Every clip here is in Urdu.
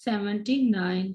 79।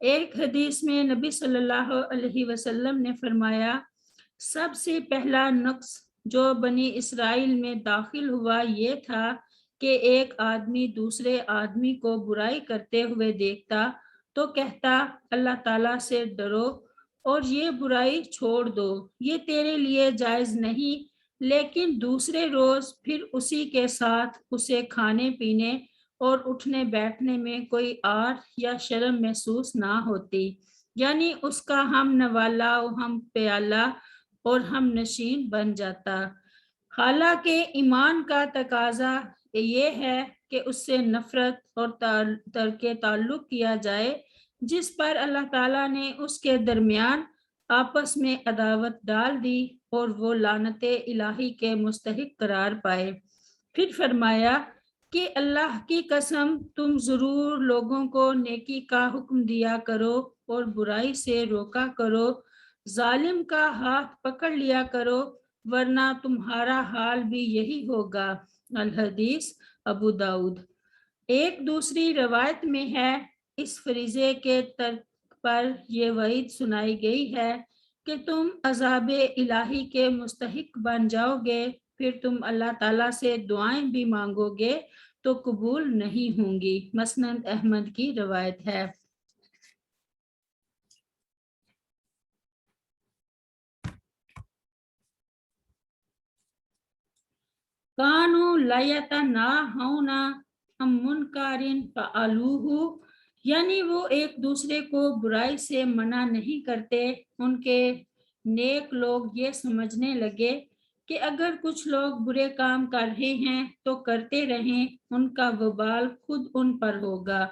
ایک حدیث میں نبی صلی اللہ علیہ وسلم نے فرمایا سب سے پہلا نقص جو بنی اسرائیل میں داخل ہوا یہ تھا کہ ایک آدمی دوسرے آدمی کو برائی کرتے ہوئے دیکھتا تو کہتا اللہ تعالیٰ سے ڈرو اور یہ برائی چھوڑ دو، یہ تیرے لیے جائز نہیں، لیکن دوسرے روز پھر اسی کے ساتھ اسے کھانے پینے اور اٹھنے بیٹھنے میں کوئی آر یا شرم محسوس نہ ہوتی، یعنی اس کا ہم نوالا و ہم پیالہ اور ہم نشین بن جاتا۔ حالانکہ ایمان کا تقاضا یہ ہے کہ اس سے نفرت اور ترک تعلق کیا جائے جس پر اللہ تعالیٰ نے اس کے درمیان آپس میں عداوت ڈال دی اور وہ لعنت الہی کے مستحق قرار پائے۔ پھر فرمایا کہ اللہ کی قسم تم ضرور لوگوں کو نیکی کا حکم دیا کرو اور برائی سے روکا کرو، ظالم کا ہاتھ پکڑ لیا کرو ورنہ تمہارا حال بھی یہی ہوگا۔ الحدیث ابو داؤد۔ ایک دوسری روایت میں ہے اس فریضے کے ترک پر یہ وعید سنائی گئی ہے کہ تم عذاب الہی کے مستحق بن جاؤ گے، پھر تم اللہ تعالیٰ سے دعائیں بھی مانگو گے تو قبول نہیں ہوں گی۔ مسند احمد کی روایت ہے۔ کانو لیتناہون عن منکر فعلوہ، یعنی وہ ایک دوسرے کو برائی سے منع نہیں کرتے۔ ان کے نیک لوگ یہ سمجھنے لگے کہ اگر کچھ لوگ برے کام کر رہے ہیں تو کرتے رہیں، ان کا وبال خود ان پر ہوگا،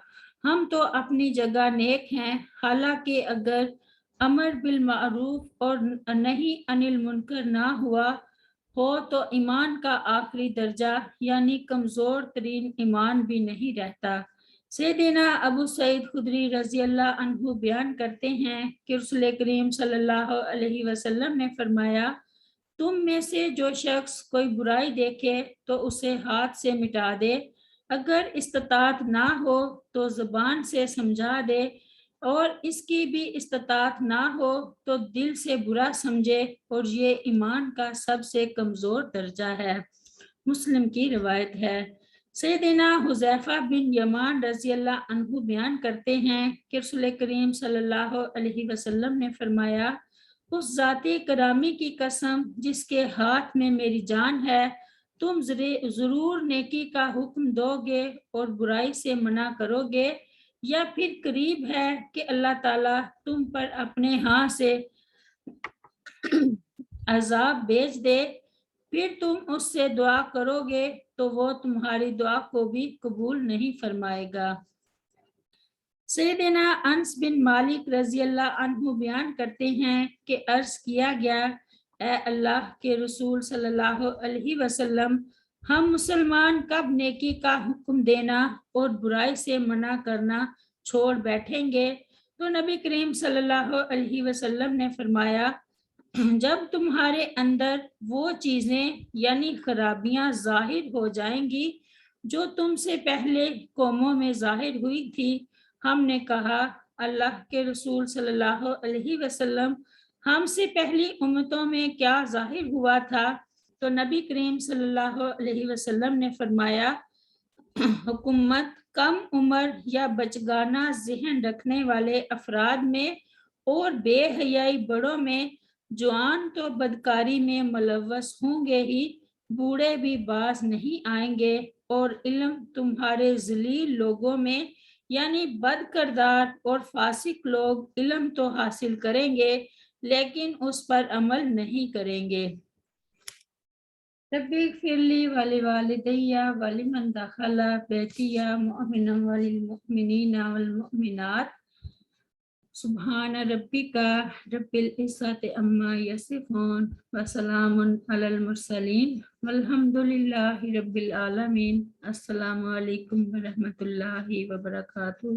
ہم تو اپنی جگہ نیک ہیں۔ حالانکہ اگر امر بالمعروف اور نہی عن المنکر نہ ہوا ہو تو ایمان کا آخری درجہ یعنی کمزور ترین ایمان بھی نہیں رہتا۔ سیدنا ابو سعید خدری رضی اللہ عنہ بیان کرتے ہیں کہ رسول کریم صلی اللہ علیہ وسلم نے فرمایا تم میں سے جو شخص کوئی برائی دیکھے تو اسے ہاتھ سے مٹا دے، اگر استطاعت نہ ہو تو زبان سے سمجھا دے اور اس کی بھی استطاعت نہ ہو تو دل سے برا سمجھے، اور یہ ایمان کا سب سے کمزور درجہ ہے۔ مسلم کی روایت ہے۔ سیدنا حذیفہ بن یمان رضی اللہ عنہ بیان کرتے ہیں کہ رسول کریم صلی اللہ علیہ وسلم نے فرمایا اس ذاتی کرامی کی قسم جس کے ہاتھ میں میری جان ہے، تم ضرور نیکی کا حکم دو گے اور برائی سے منع کرو گے، یا پھر قریب ہے کہ اللہ تعالیٰ تم پر اپنے ہاں سے عذاب بھیج دے، پھر تم اس سے دعا کرو گے تو وہ تمہاری دعا کو بھی قبول نہیں فرمائے گا۔ سیدنا انس بن مالک رضی اللہ عنہ بیان کرتے ہیں کہ عرض کیا گیا اے اللہ کے رسول صلی اللہ علیہ وسلم، ہم مسلمان کب نیکی کا حکم دینا اور برائی سے منع کرنا چھوڑ بیٹھیں گے؟ تو نبی کریم صلی اللہ علیہ وسلم نے فرمایا جب تمہارے اندر وہ چیزیں یعنی خرابیاں ظاہر ہو جائیں گی جو تم سے پہلے قوموں میں ظاہر ہوئی تھی۔ ہم نے کہا اللہ کے رسول صلی اللہ علیہ وسلم، ہم سے پہلی امتوں میں کیا ظاہر ہوا تھا؟ تو نبی کریم صلی اللہ علیہ وسلم نے فرمایا حکومت کم عمر یا بچگانہ ذہن رکھنے والے افراد میں اور بے حیائی بڑوں میں، جوان تو بدکاری میں ملوث ہوں گے ہی، بوڑھے بھی باز نہیں آئیں گے، اور علم تمہارے ذلیل لوگوں میں یعنی بد کردار اور فاسق لوگ علم تو حاصل کریں گے لیکن اس پر عمل نہیں کریں گے۔ ربی اغفر لی ولوالدی ولمن دخل بیتی مؤمنا وللمؤمنین والمؤمنات سبحان ربک رب العزت عما یصفون وسلام علی المرسلین والحمد للہ رب العالمین۔ السلام علیکم ورحمۃ اللہ وبرکاتہ۔